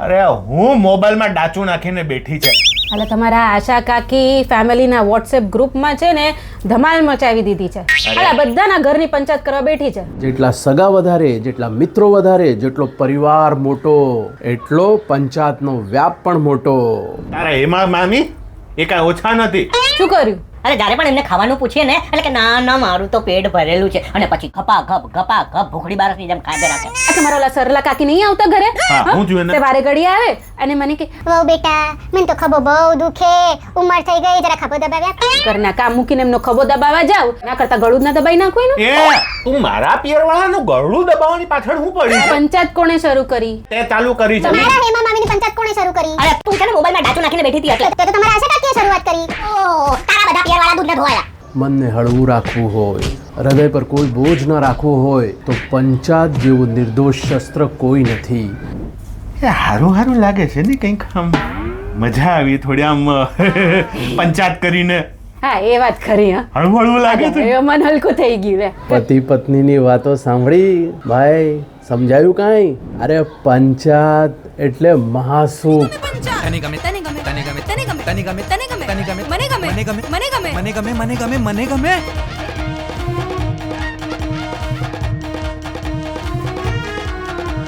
અરે હું મોબાઈલમાં ડાચું નાખીને બેઠી છે. એટલે તમારા આશા કાકી ફેમિલીના વોટ્સએપ ગ્રુપમાં છે ને ધમાલ મચાવી દીધી છે. એટલે બધાના ઘરની પંચાયત કરવા બેઠી છે. જેટલા સગા વધારે, જેટલા મિત્રો વધારે, જેટલો પરિવાર મોટો એટલો પંચાયતનો વ્યાપ પણ મોટો. તારા એમાં મામી એ કાંઈ ઓછા નથી. શું કર્યું? અરે જ્યારે પણ એમને ખાવાનું પૂછીએ ને એટલે કે ના ના મારું તો પેટ ભરેલું છે અને પછી ગપા ગપ ભૂખડી બારસની જેમ ખાધે રાખે. આ તમારા ઓલા સરલા કાકી નહીં આવતા ઘરે? હા, હું જોયું ને. તે વારે ઘડી આવે અને મને કે વહુ બેટા મને તો ખભો બહુ દુખે, ઉંમર થઈ ગઈ, જરા ખભો દબાવ્યા. ઘરના કામ મૂકીને એમનો ખભો દબાવવા જાવ, ના કરતા ગળું જ ના દબાઈ નાખો એનું. એ તું મારા પિયરવાળાનું ગળું દબાવવાની પાછળ હું પડી છે? પંચાયત કોણે શરૂ કરી? તે ચાલુ કરી છે. મારા હેમા મામીની પંચાયત કોણે શરૂ કરી? અરે તું છે ને મોબાઈલમાં ડાચું નાખીને બેઠી હતી એટલે તે તો તમારા આશા કાકીએ શરૂઆત કરી. ઓહ તારા બધા પિયરવાળા દૂધ ન ધોવાયા. મનને હળવું રાખવું હોય, હૃદય પર કોઈ બોજ ન રાખવું હોય તો પંચાયત જેવું નિર્દોષ શસ્ત્ર કોઈ નથી. એ હારું હારું લાગે છે ને, કંઈક આમ મજા આવી થોડી આમ પંચાયત કરીને. હા એ વાત ખરી. હા હળવું હળવું લાગે છે. હવે મન હલકું થઈ ગયું રે. પતિ પત્નીની વાતો સાંભળી ભાઈ, સમજાયું કાંઈ? અરે પંચાયત એટલે મહાસુખ. તને ગમે તને ગમે તને ગમે તને ગમે તને ગમે તને ગમે તને ગમે મને ગમે મને ગમે મને ગમે મને ગમે મને ગમે મને ગમે